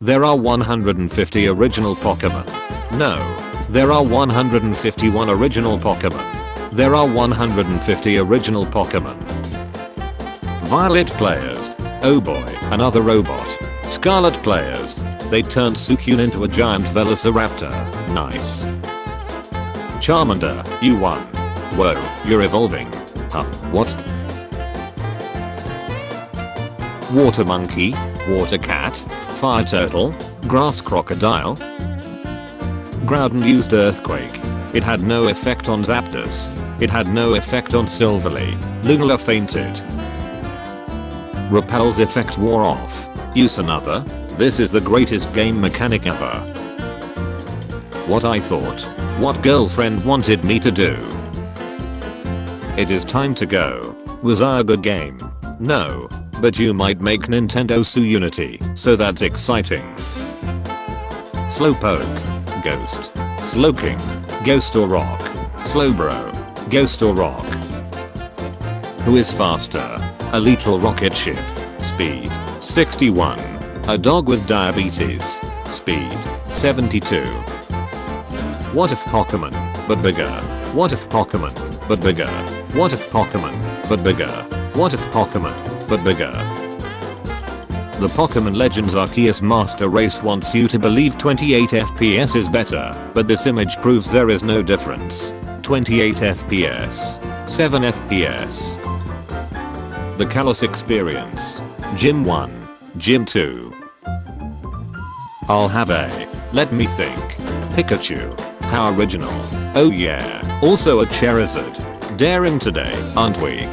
There are 150 original Pokemon. No. There are 151 original Pokemon. There are 150 original Pokemon. Violet players. Oh boy, another robot. Scarlet players. They turned Suicune into a giant Velociraptor. Nice. Charmander, you won. Whoa, you're evolving. Huh, what? Water monkey, water cat, fire turtle, grass crocodile. Groudon used earthquake. It had no effect on Zapdos. It had no effect on Silverly. Lunala fainted. Repel's effect wore off. Use another. This is the greatest game mechanic ever. What I thought. What girlfriend wanted me to do. It is time to go. Was I a good game? No. But you might make Nintendo sue Unity, so that's exciting. Slowpoke. Ghost. Slowking. Ghost or rock. Slowbro. Ghost or rock. Who is faster? A literal rocket ship. Speed. 61. A dog with diabetes. Speed. 72. What if Pokemon, but bigger? What if Pokemon, but bigger? What if Pokemon, but bigger? What if Pokemon, but bigger? The Pokemon Legends Arceus Master Race wants you to believe 28 FPS is better, but this image proves there is no difference. 28 FPS. 7 FPS. The Kalos Experience. Gym 1. Gym 2. I'll have a. Let me think. Pikachu. How original. Oh yeah. Also a Charizard. Daring today, aren't we?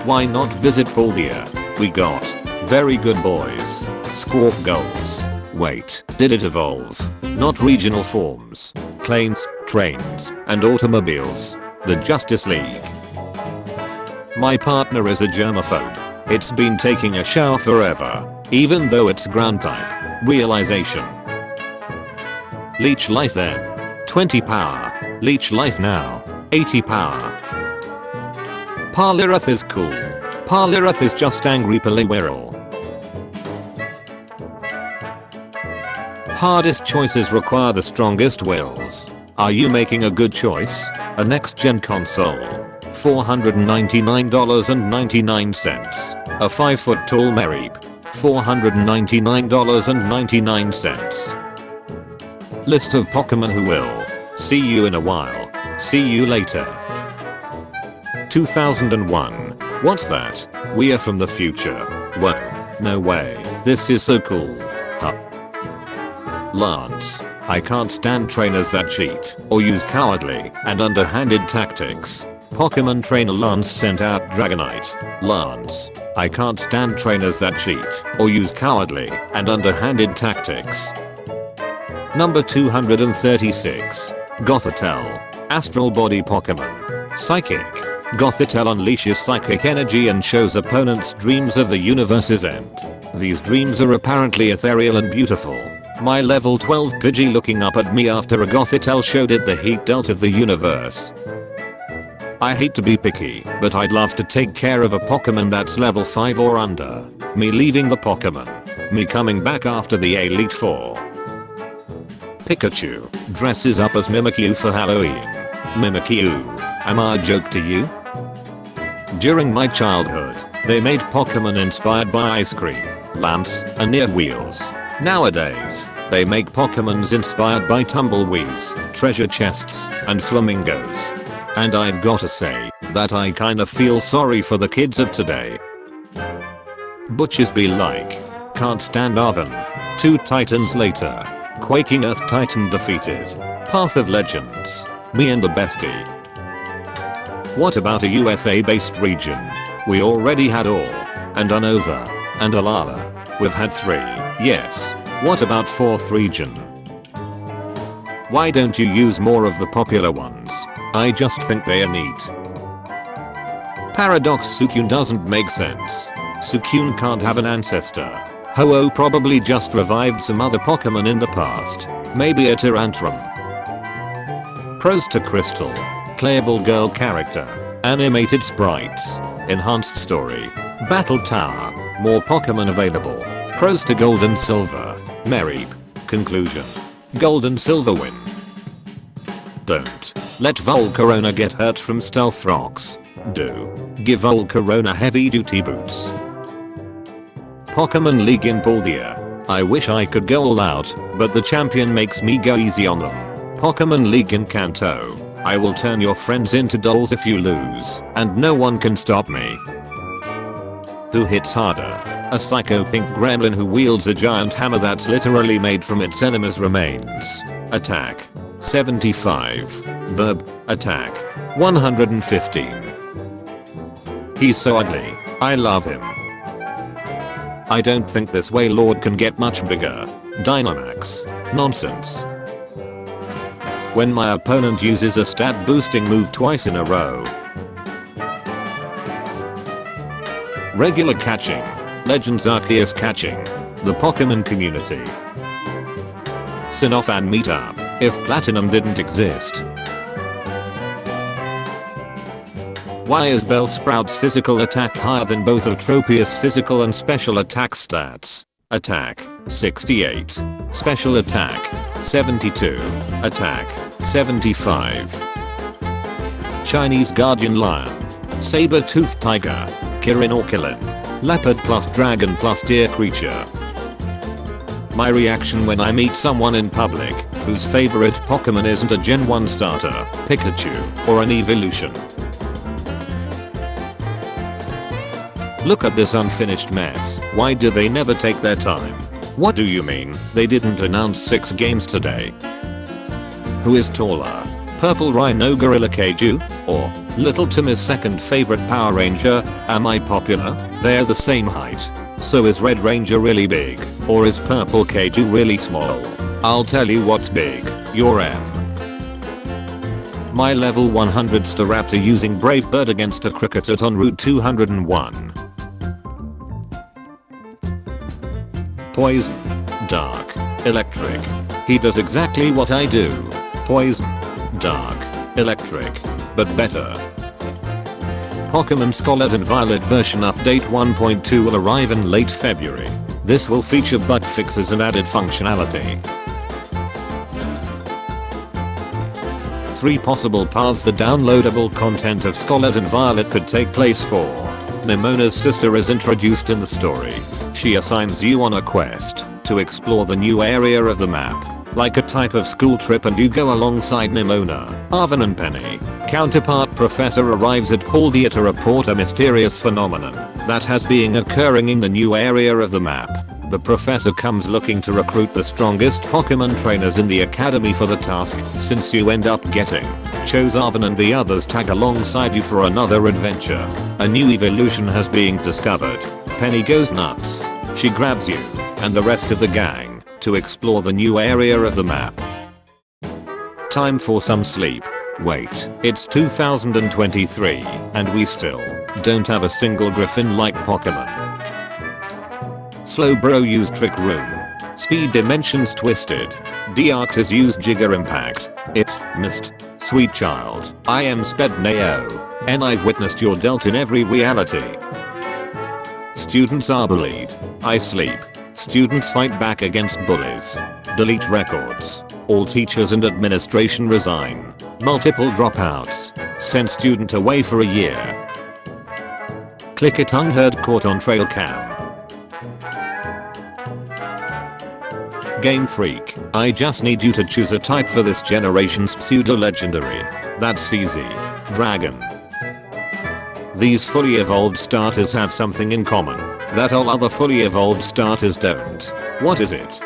Why not visit Paldea? We got. Very good boys. Squawk goals. Wait, did it evolve? Not regional forms. Planes, trains, and automobiles. The Justice League. My partner is a germaphobe. It's been taking a shower forever. Even though it's ground type. Realization. Leech life then. 20 power. Leech life now. 80 power. Parlirith is cool. Parlirith is just angry Poliwhirl. Hardest choices require the strongest wills. Are you making a good choice? A next gen console. $499.99. A 5-foot tall Mareep. $499.99. List of Pokemon who will. See you in a while. See you later. 2001. What's that? We are from the future. Whoa. No way. This is so cool. Huh. Lance. I can't stand trainers that cheat or use cowardly and underhanded tactics. Pokemon trainer Lance sent out Dragonite. Lance. I can't stand trainers that cheat or use cowardly and underhanded tactics. Number 236. Gothitelle. Astral Body Pokemon. Psychic. Gothitelle unleashes psychic energy and shows opponents dreams of the universe's end. These dreams are apparently ethereal and beautiful. My level 12 Pidgey looking up at me after a Gothitelle showed it the heat dealt of the universe. I hate to be picky, but I'd love to take care of a Pokemon that's level 5 or under. Me leaving the Pokemon. Me coming back after the Elite Four. Pikachu dresses up as Mimikyu for Halloween. Mimikyu. Am I a joke to you? During my childhood, they made Pokemon inspired by ice cream, lamps, and near wheels. Nowadays, they make Pokemons inspired by tumbleweeds, treasure chests, and flamingos. And I've gotta say that I kinda feel sorry for the kids of today. Butchers be like. Can't stand Arven. 2 titans later. Quaking Earth Titan defeated. Path of Legends. Me and the bestie. What about a USA based region? We already had Or, and Unova, and Alala. We've had 3, yes. What about 4th region? Why don't you use more of the popular ones? I just think they are neat. Paradox Suicune doesn't make sense. Suicune can't have an ancestor. Ho-Oh probably just revived some other Pokemon in the past. Maybe a Tyrantrum. Pros to Crystal. Playable girl character. Animated sprites. Enhanced story. Battle Tower. More Pokemon available. Pros to gold and silver. Merry. Conclusion. Gold and silver win. Don't let Volcarona get hurt from stealth rocks. Do give Volcarona heavy duty boots. Pokemon League in Paldea. I wish I could go all out, but the champion makes me go easy on them. Pokemon League in Kanto. I will turn your friends into dolls if you lose, and no one can stop me. Who hits harder? A psycho pink gremlin who wields a giant hammer that's literally made from its enemy's remains. Attack 75. Burb. Attack 115. He's so ugly. I love him. I don't think this Wailord can get much bigger. Dynamax. Nonsense. When my opponent uses a stat boosting move twice in a row. Regular catching. Legends Arceus catching. The Pokemon community. Sinnoh-fan meetup. If Platinum didn't exist. Why is Bellsprout's physical attack higher than both of Tropius' physical and special attack stats? Attack 68. Special attack 72. Attack 75. Chinese Guardian Lion. Saber-toothed Tiger. Kirin Orchilin. Leopard plus Dragon plus Deer Creature. My reaction when I meet someone in public whose favorite Pokemon isn't a Gen 1 starter, Pikachu, or an evolution. Look at this unfinished mess. Why do they never take their time? What do you mean they didn't announce 6 games today? Who is taller? Purple Rhino Gorilla Kaiju? Or Little Timmy's second favorite Power Ranger? Am I popular? They're the same height. So is Red Ranger really big? Or is Purple Kaiju really small? I'll tell you what's big. Your M. My level 100 Staraptor using Brave Bird against a Cricketot on Route 201. Poison. Dark. Electric. He does exactly what I do. Poison. Dark. Electric. But better. Pokemon Scarlet and Violet version update 1.2 will arrive in late February. This will feature bug fixes and added functionality. 3 possible paths the downloadable content of Scarlet and Violet could take place for. Nemona's sister is introduced in the story. She assigns you on a quest to explore the new area of the map. Like a type of school trip, and you go alongside Nemona, Arven and Penny. Counterpart Professor arrives at Paldea to report a mysterious phenomenon that has been occurring in the new area of the map. The professor comes looking to recruit the strongest Pokemon trainers in the academy for the task, since you end up getting chose Arven and the others tag alongside you for another adventure. A new evolution has been discovered. Penny goes nuts. She grabs you and the rest of the gang to explore the new area of the map. Time for some sleep. Wait, it's 2023 and we still don't have a single Griffin-like Pokemon. Slowbro used Trick Room. Speed Dimensions twisted. Deoxys used Jigger Impact. It missed. Sweet child, I am Spedneo, and I've witnessed your dealt in every reality. Students are bullied. I sleep. Students fight back against bullies. Delete records. All teachers and administration resign. Multiple dropouts. Send student away for a year. Click it, unheard caught on trail cam. Game Freak, I just need you to choose a type for this generation's pseudo-legendary. That's easy. Dragon. These fully evolved starters have something in common that all other fully evolved starters don't. What is it?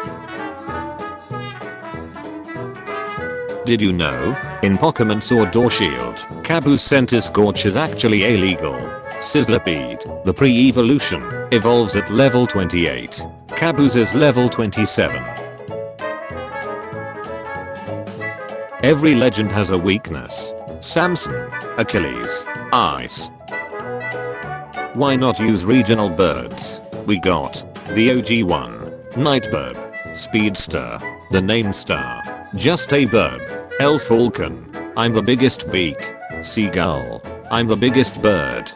Did you know? In Pokemon Sword or Shield, Kabu's Centiskorch is actually illegal. Sizzlipede, the pre-evolution, evolves at level 28. Kabu's is level 27. Every legend has a weakness. Samson, Achilles, Ice. Why not use regional birds? We got the OG one, Nightbird, Speedster, the name Star, Just a Bird, El Falcon, I'm the biggest beak, Seagull, I'm the biggest bird.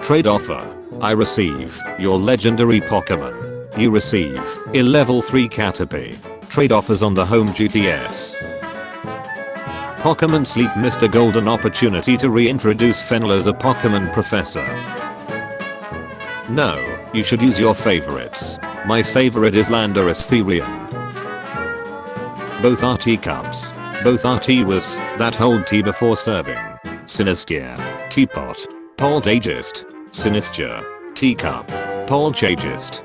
Trade offer, I receive your legendary Pokemon. You receive a level 3 Caterpie. Trade offers on the home GTS. Pokemon Sleep missed a golden opportunity to reintroduce Fenrir as a Pokemon professor. No, you should use your favorites. My favorite is Landorus Therian. Both are teacups. Both are teawas that hold tea before serving. Sinistia. Teapot. Poltergeist. Sinistia. Teacup. Poltergeist.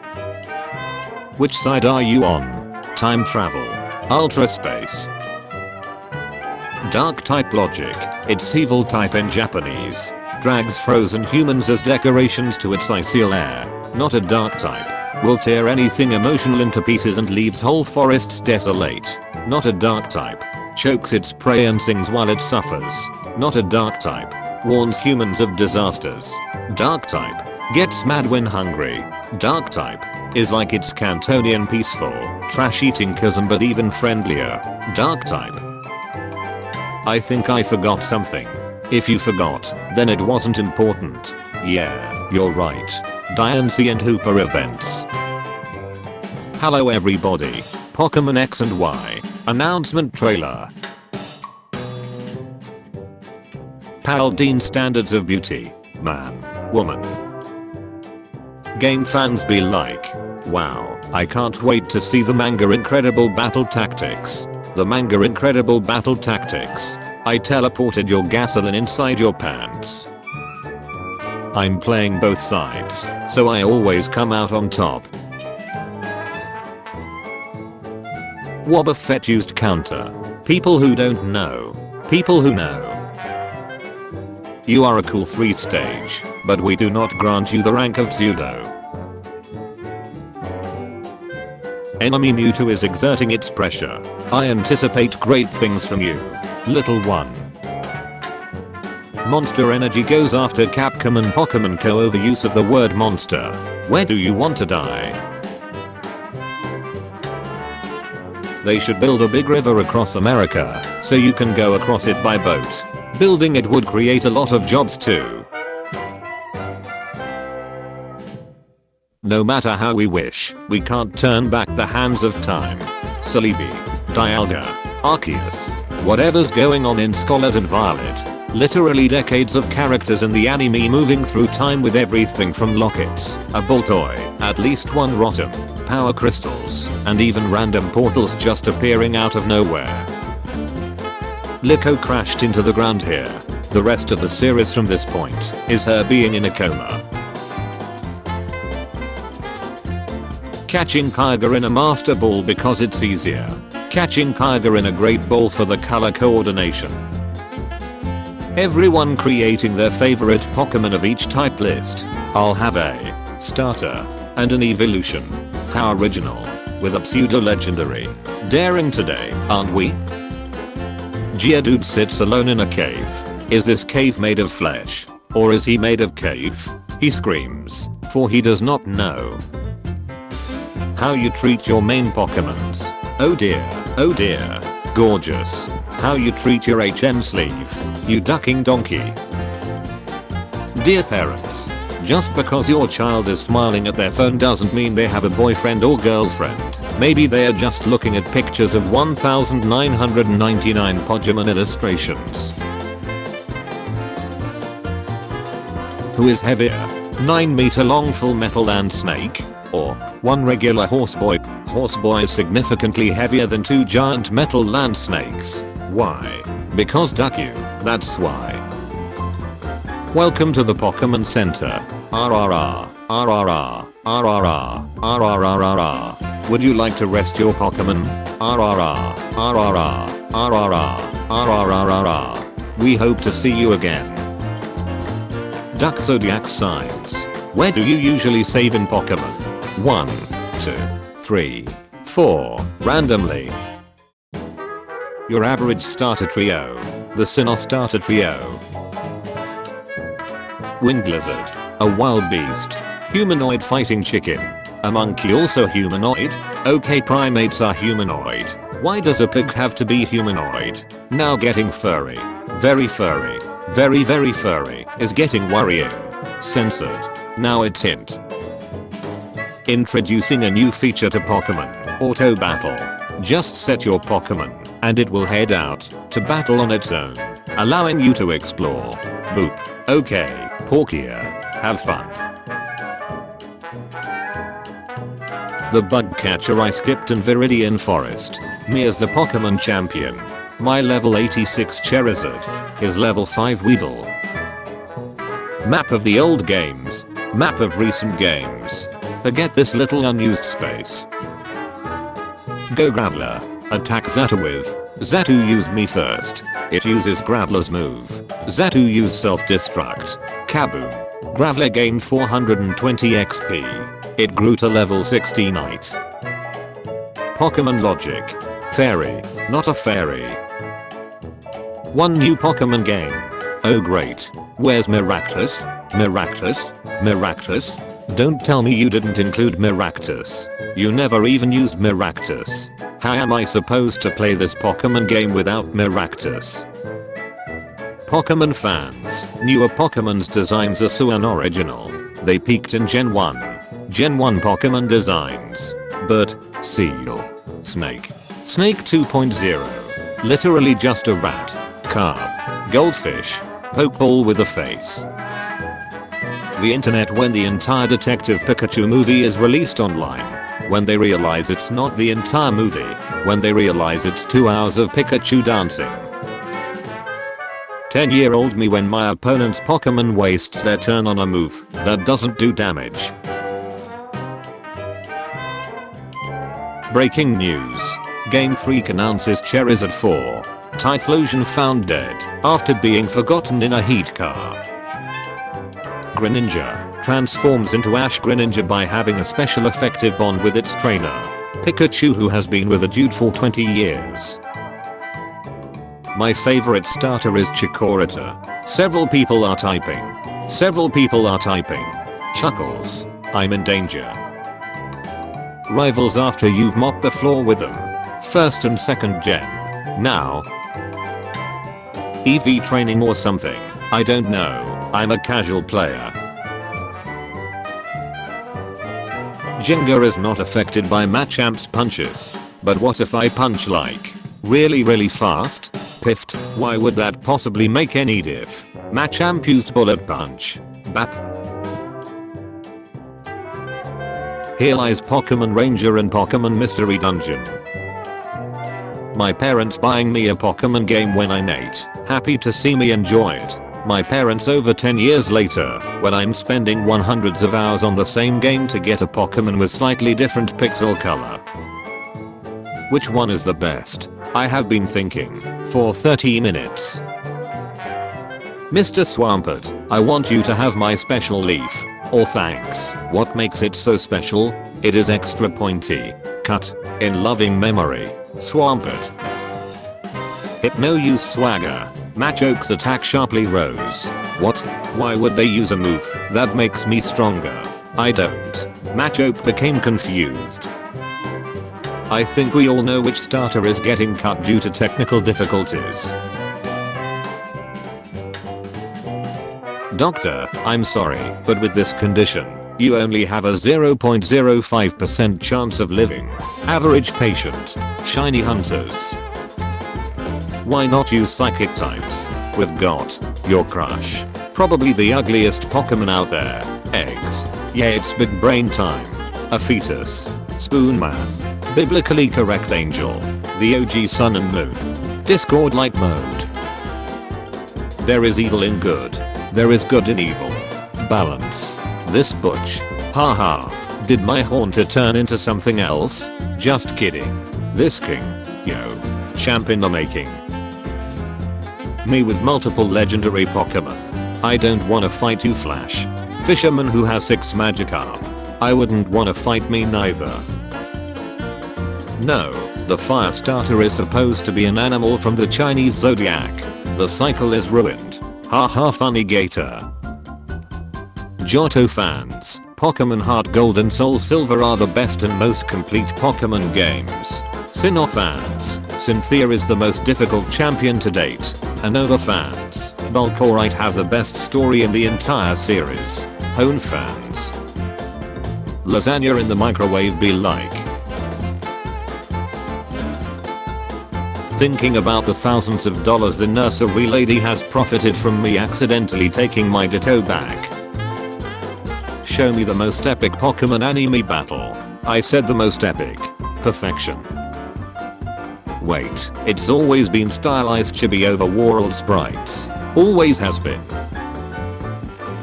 Which side are you on? Time travel. Ultra space. Dark type logic. Its evil type in Japanese. Drags frozen humans as decorations to its icy lair. Not a dark type. Will tear anything emotional into pieces and leaves whole forests desolate. Not a dark type. Chokes its prey and sings while it suffers. Not a dark type. Warns humans of disasters. Dark type. Gets mad when hungry. Dark type. Is like its Cantonian peaceful, trash-eating cousin but even friendlier. Dark type. I think I forgot something. If you forgot, then it wasn't important. Yeah, you're right. Diancie and Hooper events. Hello everybody. Pokemon X and Y. Announcement trailer. Paladin standards of beauty. Man. Woman. Game fans be like, wow, I can't wait to see the manga Incredible Battle Tactics. The manga Incredible Battle Tactics. I teleported your gasoline inside your pants. I'm playing both sides, so I always come out on top. Wobba Fett used counter. People who don't know. People who know. You are a cool 3 stage, but we do not grant you the rank of pseudo. Enemy Mewtwo is exerting its pressure. I anticipate great things from you. Little one. Monster Energy goes after Capcom and Pokemon Co over use of the word monster. Where do you want to die? They should build a big river across America, so you can go across it by boat. Building it would create a lot of jobs too. No matter how we wish, we can't turn back the hands of time. Celebi. Dialga. Arceus. Whatever's going on in Scarlet and Violet. Literally decades of characters in the anime moving through time with everything from lockets, a Baltoy, at least one Rotom, power crystals, and even random portals just appearing out of nowhere. Liko crashed into the ground here. The rest of the series from this point is her being in a coma. Catching Kyogre in a Master Ball because it's easier. Catching Kyogre in a Great Ball for the color coordination. Everyone creating their favorite Pokemon of each type list. I'll have a starter and an evolution. How original. With a pseudo legendary. Daring today, aren't we? Geodude sits alone in a cave. Is this cave made of flesh? Or is he made of cave? He screams, for he does not know. How you treat your main Pokemons. Oh dear, gorgeous. How you treat your HM sleeve, you ducking donkey. Dear parents, just because your child is smiling at their phone doesn't mean they have a boyfriend or girlfriend. Maybe they are just looking at pictures of 1999 Pokemon illustrations. Who is heavier? 9-meter long Full Metal Land Snake? Or one regular Horseboy? Horseboy is significantly heavier than 2 giant metal land snakes. Why? Because duck you, that's why. Welcome to the Pokemon Center. RRR, RRR, RRR, RRR. Would you like to rest your Pokemon? RRR, RRR, RRR, RRR. We hope to see you again. Duck Zodiac Signs. Where do you usually save in Pokemon? 1, 2, 3, 4, randomly. Your average starter trio. The Sinnoh starter trio. Winged Lizard. A wild beast. Humanoid fighting chicken. A monkey also humanoid? Okay, primates are humanoid. Why does a pig have to be humanoid? Now getting furry. Very furry. Very furry is getting worrying. Censored. Now it's hint. Introducing a new feature to Pokemon, Auto Battle. Just set your Pokemon, and it will head out to battle on its own, allowing you to explore. Boop. Okay, Porkia. Have fun. The bug catcher I skipped in Viridian Forest. Me as the Pokemon champion. My level 86 Charizard. His level 5 Weedle. Map of the old games. Map of recent games. Forget this little unused space. Go Graveler. Attack Xatu with. Xatu used me first. It uses Graveler's move. Xatu used self-destruct. Kaboom. Graveler gained 420 XP. It grew to level 60 Knight. Pokemon Logic. Fairy. Not a fairy. One new Pokemon game. Oh great. Where's Maractus? Maractus? Maractus? Don't tell me you didn't include Maractus. You never even used Maractus. How am I supposed to play this Pokemon game without Maractus? Pokemon fans, newer Pokemon's designs are so unoriginal. They peaked in Gen 1. Gen 1 Pokemon designs. Bird, Seal, Snake. Snake 2.0. Literally just a rat. Carp. Goldfish. Pokeball with a face. The internet when the entire Detective Pikachu movie is released online. When they realize it's not the entire movie. When they realize it's 2 hours of Pikachu dancing. 10-year-old me when my opponent's Pokemon wastes their turn on a move that doesn't do damage. Breaking news. Game Freak announces Charizard 4. Typhlosion found dead after being forgotten in a heat car. Greninja transforms into Ash Greninja by having a special effective bond with its trainer, Pikachu, who has been with a dude for 20 years. My favorite starter is Chikorita. Several people are typing. Chuckles. I'm in danger. Rivals after you've mopped the floor with them. First and second gen. Now. EV training or something. I don't know. I'm a casual player. Jenga is not affected by Machamp's punches. But what if I punch like really fast? Piffed. Why would that possibly make any diff? Machamp used bullet punch. Bap. Here lies Pokemon Ranger and Pokemon Mystery Dungeon. My parents buying me a Pokemon game when I'm 8. Happy to see me enjoy it. My parents over 10 years later, when I'm spending hundreds of hours on the same game to get a Pokemon with slightly different pixel color. Which one is the best? I have been thinking for 30 minutes. Mr. Swampert, I want you to have my special leaf. Or thanks. What makes it so special? It is extra pointy. Cut. In loving memory. Swampert. Hypno use swagger. Machokes attack sharply rose. What? Why would they use a move that makes me stronger? I don't. Machoke became confused. I think we all know which starter is getting cut due to technical difficulties. Doctor, I'm sorry, but with this condition, you only have a 0.05% chance of living. Average patient. Shiny hunters. Why not use psychic types? With got your crush. Probably the ugliest Pokemon out there. Eggs. Yeah, it's big brain time. A fetus. Spoon Man. Biblically correct angel. The OG sun and moon. Discord light mode. There is evil in good. There is good in evil. Balance. This butch. Haha. Did my Haunter turn into something else? Just kidding. This king. Yo. Champ in the making. Me with multiple legendary Pokemon. I don't wanna fight you, Flash. Fisherman who has 6 Magikarp. I wouldn't wanna fight me neither. No, the fire starter is supposed to be an animal from the Chinese zodiac. The cycle is ruined. Haha, funny gator. Johto fans, Pokemon Heart Gold and Soul Silver are the best and most complete Pokemon games. Sinnoh fans, Cynthia is the most difficult champion to date. Unova fans, Bulkorite have the best story in the entire series. Hone fans. Lasagna in the microwave be like. Thinking about the thousands of dollars the nursery lady has profited from me accidentally taking my Ditto back. Show me the most epic Pokemon anime battle. I said the most epic. Perfection. Wait, it's always been stylized chibi overworld sprites. Always has been.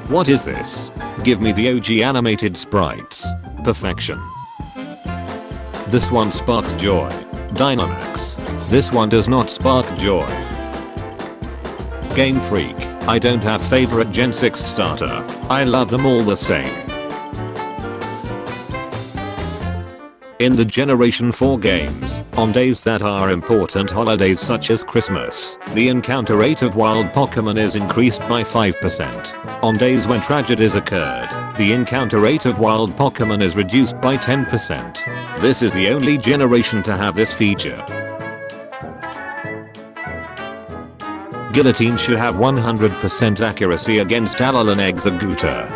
What is this? Give me the OG animated sprites. Perfection. This one sparks joy. Dynamax. This one does not spark joy. Game Freak. I don't have favorite Gen 6 starter. I love them all the same. In the Generation 4 games, on days that are important holidays such as Christmas, the encounter rate of wild Pokemon is increased by 5%. On days when tragedies occurred, the encounter rate of wild Pokemon is reduced by 10%. This is the only generation to have this feature. Guillotine should have 100% accuracy against Alolan Executor.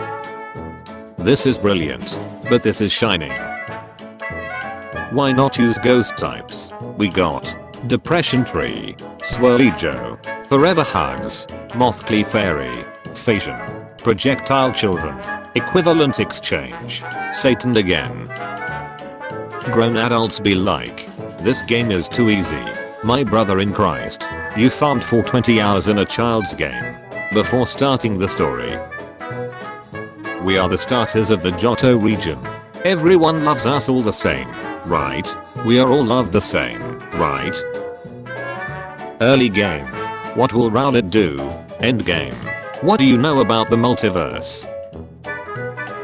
This is brilliant, but this is shining. Why not use ghost types? We got Depression Tree, Swirlijo, Forever Hugs, Moth Clefairy, Phasian, Projectile Children, Equivalent Exchange, Satan again. Grown adults be like, this game is too easy. My brother in Christ, you farmed for 20 hours in a child's game before starting the story. We are the starters of the Johto region. Everyone loves us all the same, right? We are all loved the same, right? Early game. What will Rowlet do? End game. What do you know about the multiverse?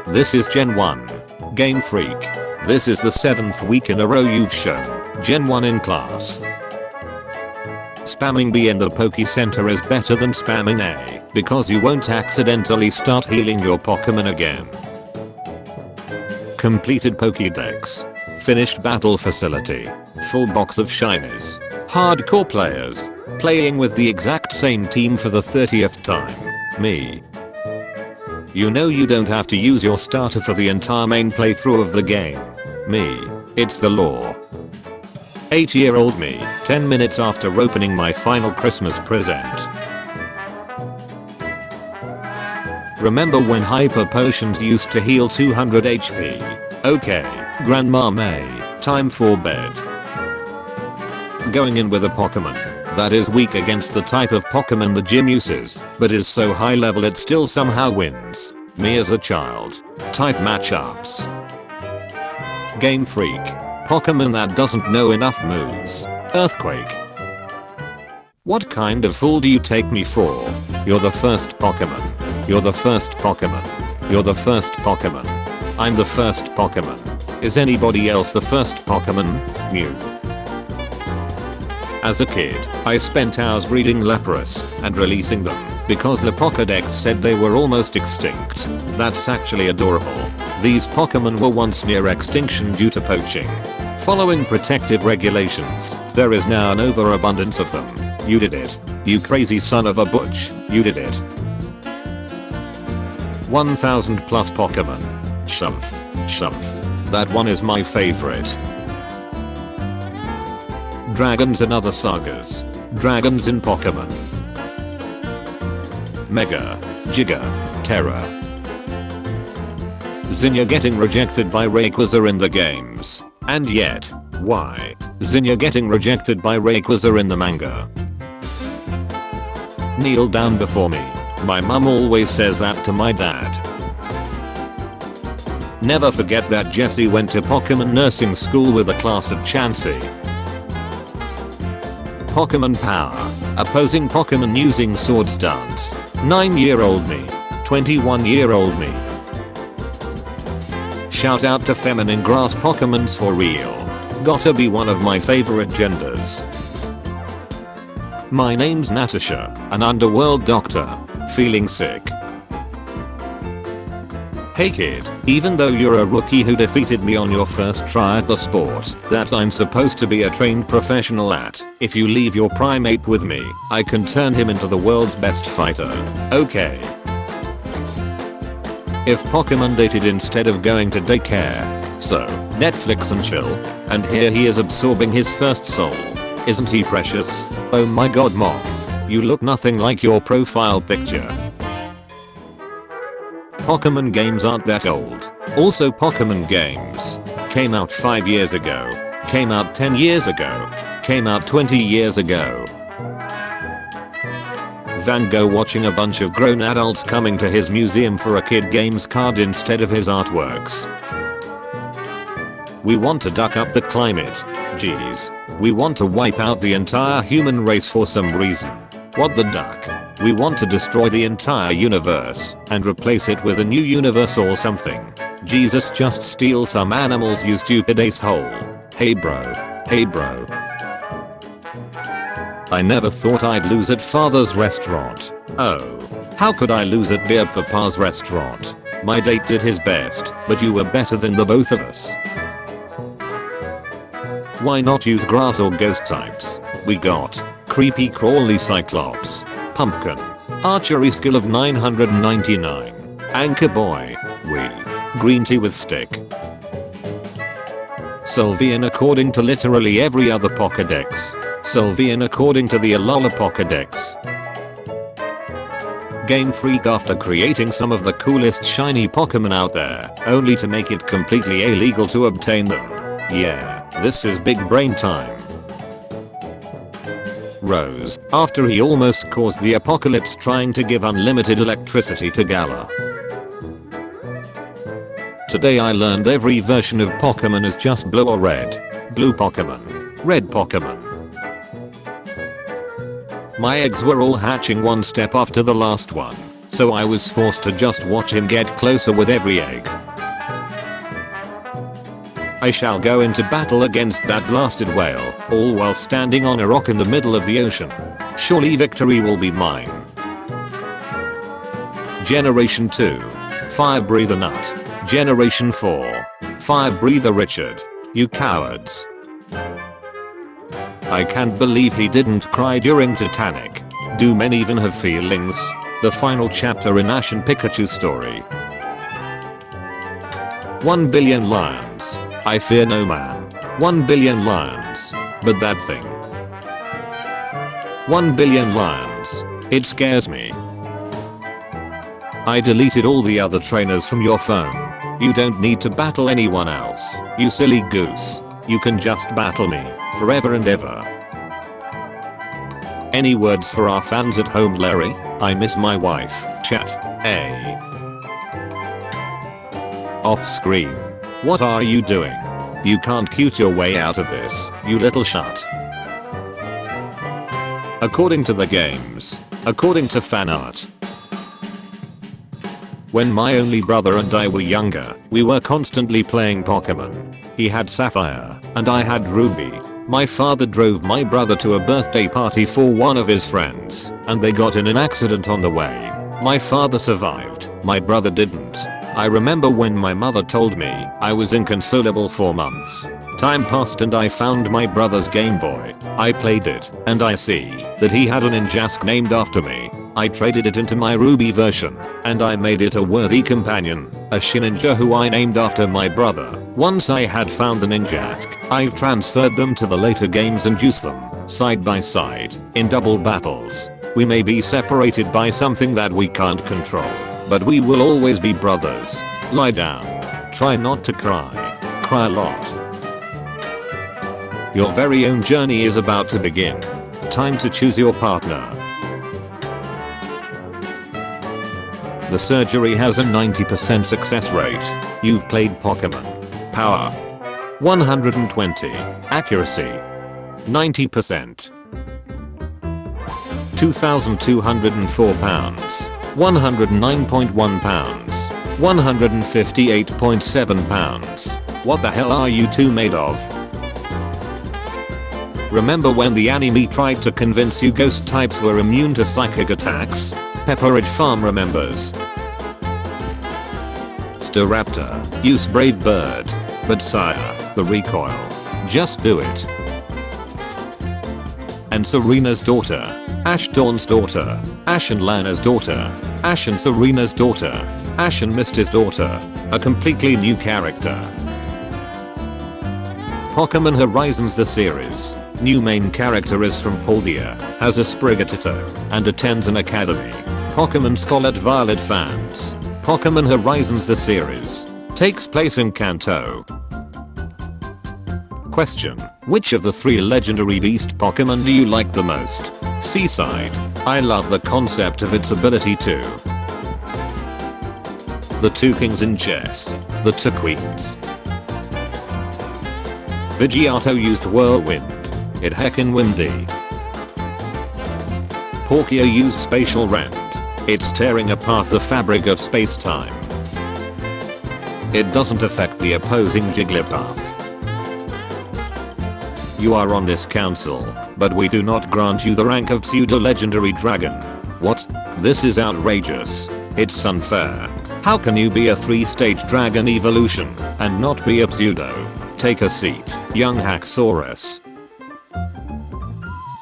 This is Gen 1. Game Freak. This is the 7th week in a row you've shown Gen 1 in class. Spamming B in the Poke Center is better than spamming A, because you won't accidentally start healing your Pokemon again. Completed Pokédex. Finished battle facility. Full box of shinies. Hardcore players. Playing with the exact same team for the 30th time. Me. You know you don't have to use your starter for the entire main playthrough of the game. Me. It's the law. 8-year-old me, 10 minutes after opening my final Christmas present. Remember when hyper potions used to heal 200 HP? Okay, Grandma May, time for bed. Going in with a Pokemon that is weak against the type of Pokemon the gym uses, but is so high level it still somehow wins. Me as a child. Type matchups. Game Freak. Pokemon that doesn't know enough moves. Earthquake. What kind of fool do you take me for? You're the first Pokemon. You're the first Pokemon. You're the first Pokemon. I'm the first Pokemon. Is anybody else the first Pokemon? Mew. As a kid, I spent hours breeding Lapras and releasing them because the Pokédex said they were almost extinct. That's actually adorable. These Pokemon were once near extinction due to poaching. Following protective regulations, there is now an overabundance of them. You did it. You crazy son of a butch. You did it. 1000 plus Pokemon. Shove. Shove. That one is my favorite. Dragons and other sagas. Dragons in Pokemon. Mega. Giga. Terra. Zinnia getting rejected by Rayquaza in the games. And yet, why? Zinnia getting rejected by Rayquaza in the manga. Kneel down before me. My mum always says that to my dad. Never forget that Jessie went to Pokemon nursing school with a class of Chansey. Pokemon Power. Opposing Pokemon using Swords Dance. 9-year-old me. 21-year-old me. Shout out to feminine grass Pokemons for real. Gotta be one of my favorite genders. My name's Natasha, an underworld doctor. Feeling sick. Hey kid, even though you're a rookie who defeated me on your first try at the sport that I'm supposed to be a trained professional at, if you leave your primate with me, I can turn him into the world's best fighter. Okay. If Pokemon dated instead of going to daycare. So, Netflix and chill. And here he is absorbing his first soul. Isn't he precious? Oh my god, mom. You look nothing like your profile picture. Pokemon games aren't that old. Also, Pokemon games came out 5 years ago. Came out 10 years ago. Came out 20 years ago. Van Gogh watching a bunch of grown adults coming to his museum for a kid games card instead of his artworks. We want to duck up the climate. Geez. We want to wipe out the entire human race for some reason. What the duck? We want to destroy the entire universe and replace it with a new universe or something. Jesus, just steal some animals, you stupid asshole. Hey bro. Hey bro. I never thought I'd lose at father's restaurant. Oh. How could I lose at Beer Papa's restaurant? My date did his best, but you were better than the both of us. Why not use grass or ghost types? We got creepy crawly cyclops, pumpkin, archery skill of 999, anchor boy, green tea with stick, Sylveon according to literally every other Pokedex, Sylveon according to the Alola Pokedex. Game Freak after creating some of the coolest shiny Pokemon out there, only to make it completely illegal to obtain them. Yeah, this is big brain time. Rose, after he almost caused the apocalypse trying to give unlimited electricity to Galar. Today I learned every version of Pokemon is just blue or red. Blue Pokemon. Red Pokemon. My eggs were all hatching one step after the last one, so I was forced to just watch him get closer with every egg. I shall go into battle against that blasted whale, all while standing on a rock in the middle of the ocean. Surely victory will be mine. Generation 2. Fire Breather Nut. Generation 4. Fire Breather Richard. You cowards. I can't believe he didn't cry during Titanic. Do men even have feelings? The final chapter in Ash and Pikachu's story. 1 billion lions. I fear no man. 1 billion lions. But that thing. 1 billion lions. It scares me. I deleted all the other trainers from your phone. You don't need to battle anyone else, you silly goose. You can just battle me, forever and ever. Any words for our fans at home, Larry? I miss my wife. Chat. Off screen. What are you doing? You can't cute your way out of this, you little shut. According to the games. According to fan art. When my only brother and I were younger, we were constantly playing Pokemon. He had Sapphire, and I had Ruby. My father drove my brother to a birthday party for one of his friends, and they got in an accident on the way. My father survived, my brother didn't. I remember when my mother told me I was inconsolable for months. Time passed and I found my brother's Game Boy. I played it, and I see that he had a Ninjask named after me. I traded it into my Ruby version, and I made it a worthy companion, a Shinininja who I named after my brother. Once I had found the Ninjask, I've transferred them to the later games and used them, side by side, in double battles. We may be separated by something that we can't control, but we will always be brothers. Lie down. Try not to cry. Cry a lot. Your very own journey is about to begin. Time to choose your partner. The surgery has a 90% success rate. You've played Pokemon. Power. 120. Accuracy. 90%. 2,204 pounds. 109.1 pounds. 158.7 pounds. What the hell are you two made of? Remember when the anime tried to convince you ghost types were immune to psychic attacks? Pepperidge Farm remembers. Staraptor, you brave bird. But sire, the recoil. Just do it. And Serena's daughter. Ash Dawn's daughter. Ash and Lana's daughter. Ash and Serena's daughter. Ashen missed his daughter. A completely new character. Pokemon Horizons the series. New main character is from Paldea, has a Sprigatito, and attends an academy. Pokemon Scarlet Violet fans. Pokemon Horizons the series. Takes place in Kanto. Question. Which of the 3 legendary beast Pokemon do you like the most? Seaside. I love the concept of its ability to. The 2 kings in chess. The 2 queens. Pidgeotto used Whirlwind. It heckin' windy. Porkio used Spatial Rend. It's tearing apart the fabric of space-time. It doesn't affect the opposing Jigglypuff. You are on this council, but we do not grant you the rank of pseudo-legendary dragon. What? This is outrageous. It's unfair. How can you be a 3-stage dragon evolution and not be a pseudo? Take a seat, young Haxorus.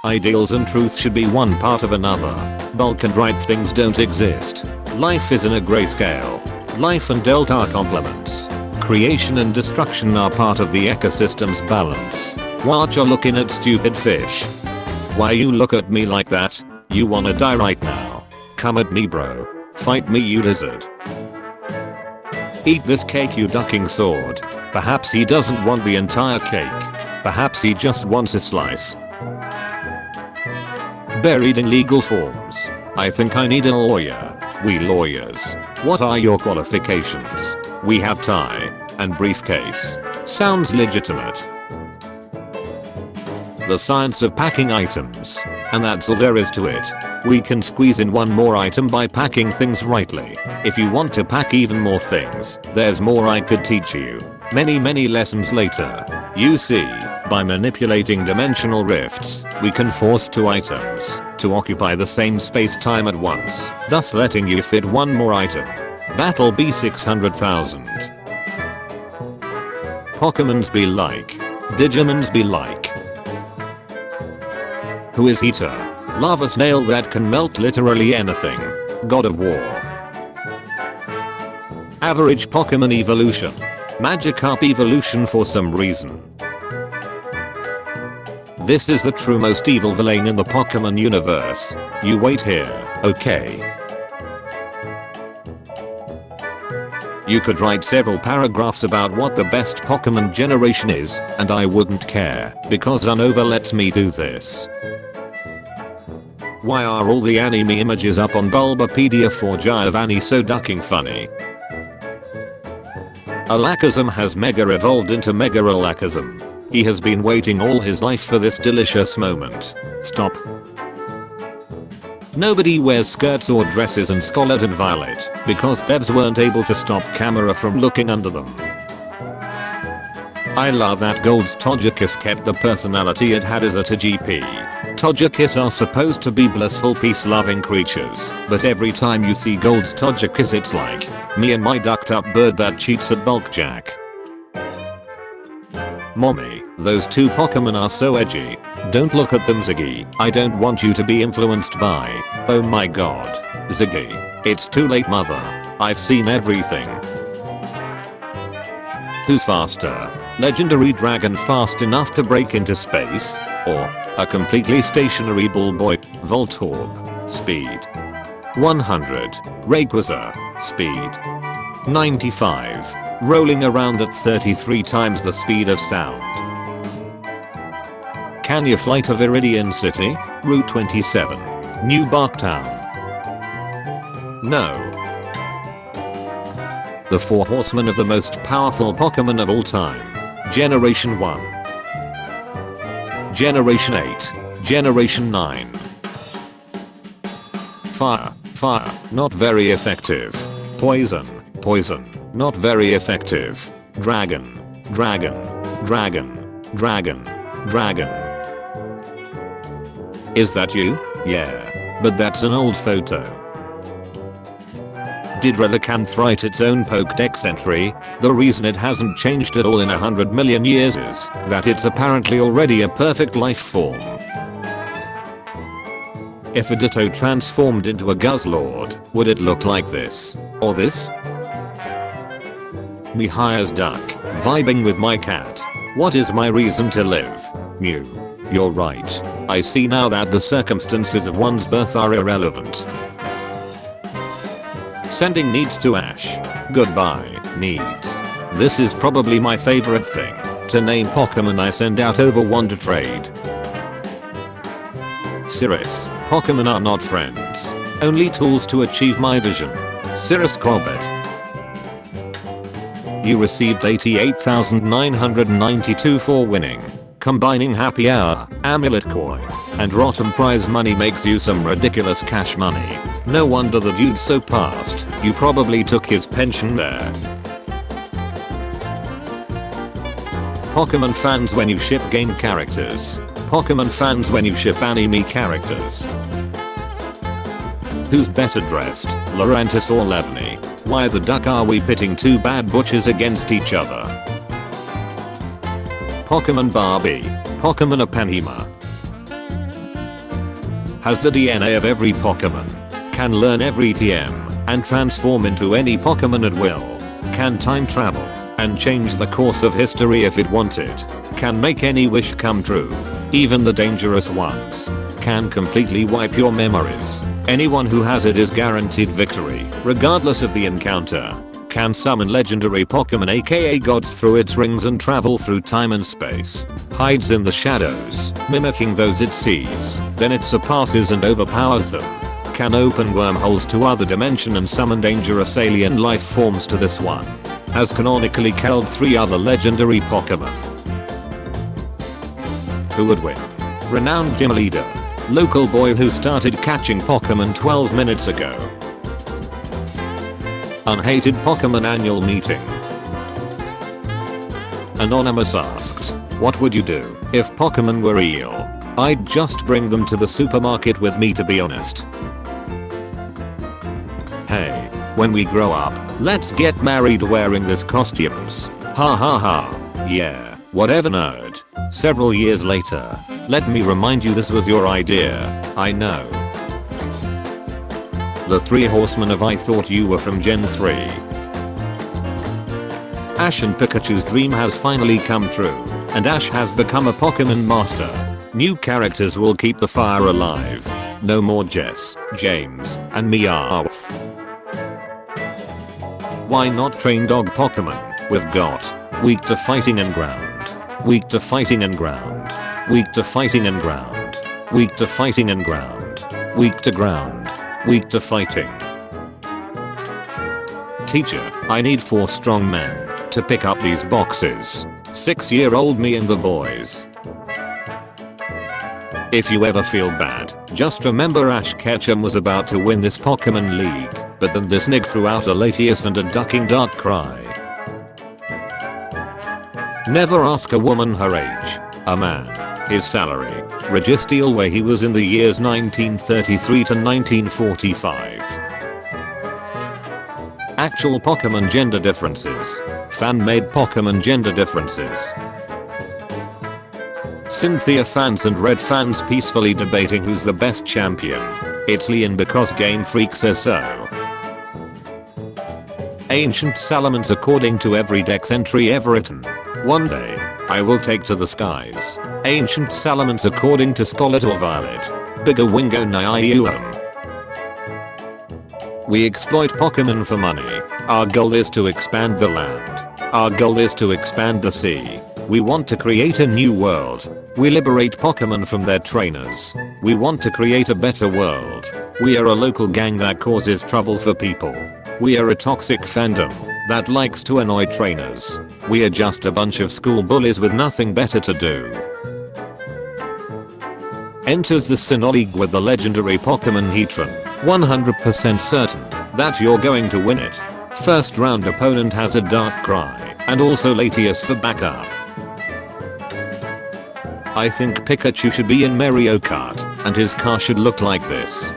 Ideals and truth should be one part of another. Bulk and right things don't exist. Life is in a grayscale. Life and delta are complements. Creation and destruction are part of the ecosystem's balance. Watch you looking at stupid fish. Why you look at me like that? You wanna die right now? Come at me bro. Fight me you lizard. Eat this cake you ducking sword. Perhaps he doesn't want the entire cake. Perhaps he just wants a slice. Buried in legal forms. I think I need a lawyer. We lawyers. What are your qualifications? We have tie and briefcase. Sounds legitimate. The science of packing items. And that's all there is to it. We can squeeze in one more item by packing things rightly. If you want to pack even more things, there's more I could teach you. Many lessons later. You see, by manipulating dimensional rifts, we can force 2 items to occupy the same space-time at once, thus letting you fit one more item. That'll be 600,000. Pokemons be like. Digimons be like. Who is Heater? Lava snail that can melt literally anything. God of War. Average Pokemon evolution. Magikarp evolution for some reason. This is the true most evil villain in the Pokemon universe. You wait here, okay? You could write several paragraphs about what the best Pokemon generation is, and I wouldn't care, because Unova lets me do this. Why are all the anime images up on Bulbapedia for Giovanni so ducking funny? Alakazam has mega evolved into Mega Alakazam. He has been waiting all his life for this delicious moment. Stop. Nobody wears skirts or dresses in Scarlet and Violet because devs weren't able to stop camera from looking under them. I love that Gold's Togekiss kept the personality it had as a TGP. Togekiss are supposed to be blissful peace-loving creatures, but every time you see Gold's Togekiss it's like, me and my ducked-up bird that cheats at Bulk Jack. Mommy, those 2 Pokemon are so edgy. Don't look at them Ziggy. I don't want you to be influenced by. Oh my god. Ziggy. It's too late mother. I've seen everything. Who's faster? Legendary dragon fast enough to break into space? Or a completely stationary ball boy? Voltorb. Speed. 100. Rayquaza. Speed. 95. Rolling around at 33 times the speed of sound. Can you fly to Viridian City? Route 27. New Barktown. No. The 4 horsemen of the most powerful Pokemon of all time. Generation 1. Generation 8. Generation 9. Fire. Fire. Not very effective. Poison. Poison. Not very effective. Dragon. Dragon. Dragon. Dragon. Dragon. Is that you? Yeah. But that's an old photo. Did Relicanth write its own Pokédex entry? The reason it hasn't changed at all in 100 million years is that it's apparently already a perfect life form. If a Ditto transformed into a Guzzlord, would it look like this? Or this? me high as duck, vibing with my cat. What is my reason to live? Mew. You're right. I see now that the circumstances of one's birth are irrelevant. Sending needs to Ash. Goodbye, needs. This is probably my favorite thing. To name Pokemon I send out over one to trade. Cirrus, Pokemon are not friends. Only tools to achieve my vision. Cirrus Corbett. You received 88,992 for winning. Combining Happy Hour, Amulet Coin, and Rotten Prize money makes you some ridiculous cash money. No wonder the dude's so past. You probably took his pension there. Pokemon fans when you ship game characters. Pokemon fans when you ship anime characters. Who's better dressed, Lurantis or Levny? Why the duck are we pitting two bad butchers against each other? Pokemon Barbie, Pokemon Openhima. Has the DNA of every Pokemon. Can learn every TM, and transform into any Pokemon at will. Can time travel, and change the course of history if it wanted. Can make any wish come true, even the dangerous ones. Can completely wipe your memories. Anyone who has it is guaranteed victory, regardless of the encounter. Can summon legendary Pokemon aka gods through its rings and travel through time and space. Hides in the shadows, mimicking those it sees, then it surpasses and overpowers them. Can open wormholes to other dimension and summon dangerous alien life forms to this one. Has canonically killed 3 other legendary Pokemon. Who would win? Renowned gym leader. Local boy who started catching Pokemon 12 minutes ago. Unhated Pokemon annual meeting. Anonymous asked, what would you do if Pokemon were real? I'd just bring them to the supermarket with me to be honest. Hey, when we grow up, let's get married wearing these costumes. Ha ha ha. Yeah, whatever nerd. Several years later, let me remind you this was your idea, I know. The 3 horsemen of I thought you were from Gen 3. Ash and Pikachu's dream has finally come true, and Ash has become a Pokemon master. New characters will keep the fire alive. No more Jess, James, and Meowth. Why not train dog Pokemon? We've got weak to fighting and ground. Weak to fighting and ground. Weak to fighting and ground. Weak to fighting and ground. Weak to ground. Weak to fighting. Teacher, I need 4 strong men to pick up these boxes. 6-year-old me and the boys. If you ever feel bad, just remember Ash Ketchum was about to win this Pokemon League, but then this nig threw out a Latias and a ducking dark cry. Never ask a woman her age, a man, his salary, registeel where he was in the years 1933 to 1945. Actual Pokemon gender differences. Fan-made Pokemon gender differences. Cynthia fans and Red fans peacefully debating who's the best champion. It's Leon because Game Freak says so. Ancient Salamence according to every dex entry ever written. One day, I will take to the skies. Ancient Salamence according to Scarlet or Violet. Bigger Wingo Niaiuum. We exploit Pokemon for money. Our goal is to expand the land. Our goal is to expand the sea. We want to create a new world. We liberate Pokemon from their trainers. We want to create a better world. We are a local gang that causes trouble for people. We are a toxic fandom that likes to annoy trainers. We are just a bunch of school bullies with nothing better to do. Enters the Sinnoh League with the legendary Pokemon Heatran. 100% certain that you're going to win it. First round opponent has a Darkrai and also Latias for backup. I think Pikachu should be in Mario Kart and his car should look like this.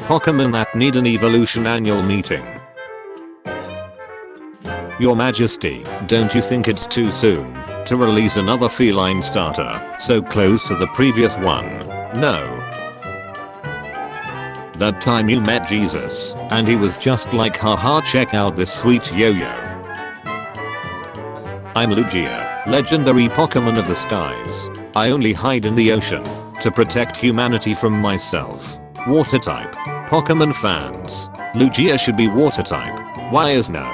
Pokemon that need an evolution annual meeting. Your Majesty, don't you think it's too soon to release another feline starter so close to the previous one? No. That time you met Jesus and he was just like, haha, check out this sweet yo-yo. I'm Lugia, legendary Pokemon of the skies. I only hide in the ocean to protect humanity from myself. Water type. Pokemon fans. Lugia should be water type. Why is no?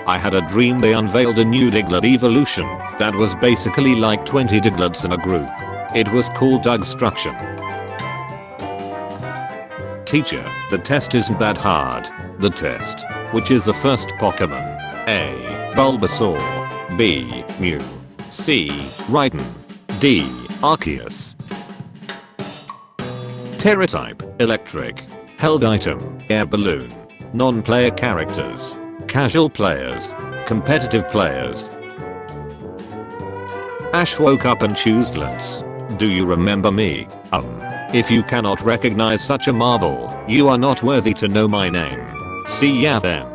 I had a dream they unveiled a new Diglett evolution that was basically like 20 Digletts in a group. It was called Dugstruction. Teacher, the test isn't that hard. The test. Which is the first Pokemon? A. Bulbasaur. B. Mew. C. Rhyton. D. Arceus. Terra type. Electric. Held item. Air balloon. Non-player characters. Casual players. Competitive players. Ash woke up and chose Glance. Do you remember me? If you cannot recognize such a marvel, you are not worthy to know my name. See ya then.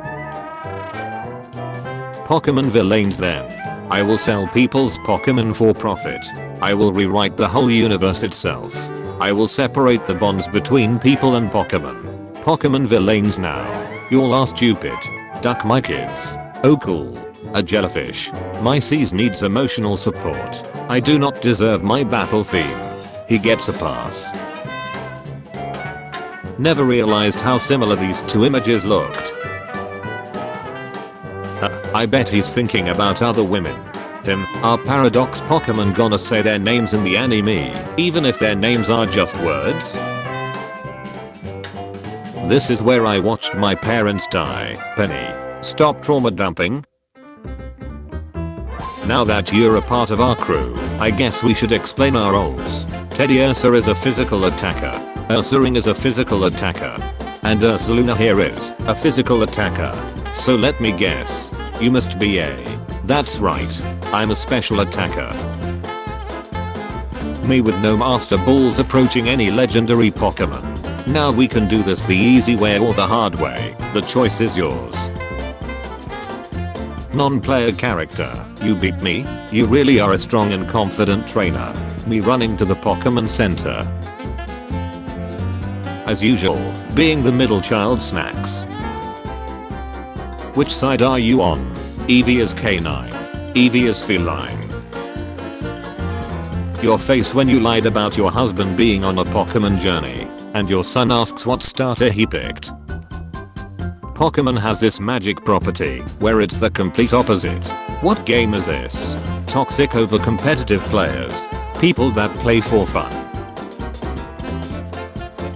Pokemon villains then. I will sell people's Pokemon for profit. I will rewrite the whole universe itself. I will separate the bonds between people and Pokemon. Pokemon villains now. Y'all are stupid. Duck my kids. Oh cool. A jellyfish. My C's needs emotional support. I do not deserve my battle theme. He gets a pass. Never realized how similar these two images looked. I bet he's thinking about other women. Are Paradox Pokemon gonna say their names in the anime, even if their names are just words? This is where I watched my parents die. Penny, stop trauma dumping. Now that you're a part of our crew, I guess we should explain our roles. Teddy Ursa is a physical attacker. Ursaring is a physical attacker. And Ursaluna here is a physical attacker. So let me guess. You must be a. That's right. I'm a special attacker. Me with no master balls approaching any legendary Pokemon. Now we can do this the easy way or the hard way. The choice is yours. Non-player character. You beat me? You really are a strong and confident trainer. Me running to the Pokemon Center. As usual, being the middle child snacks. Which side are you on? Eevee is canine. Eevee is feline. Your face when you lied about your husband being on a Pokemon journey, and your son asks what starter he picked. Pokemon has this magic property, where it's the complete opposite. What game is this? Toxic over competitive players. People that play for fun.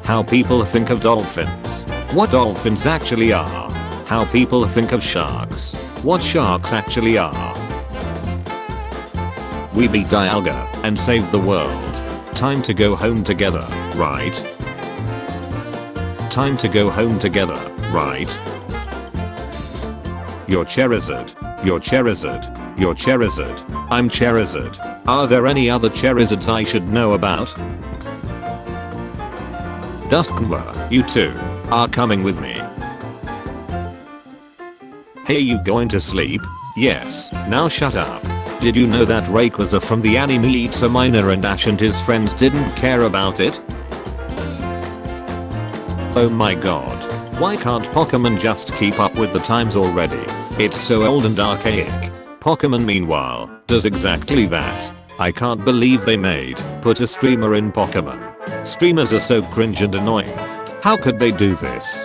How people think of dolphins. What dolphins actually are. How people think of sharks. What sharks actually are. We beat Dialga and saved the world. Time to go home together, right? Time to go home together, right? You're Charizard. You're Charizard. You're Charizard. I'm Charizard. Are there any other Charizards I should know about? Duskmore, you two are coming with me. Hey, you going to sleep? Yes, now shut up. Did you know that Rayquaza from the anime eats a miner and Ash and his friends didn't care about it? Oh my god. Why can't Pokemon just keep up with the times already? It's so old and archaic. Pokemon meanwhile does exactly that. I can't believe they put a streamer in Pokemon. Streamers are so cringe and annoying. How could they do this?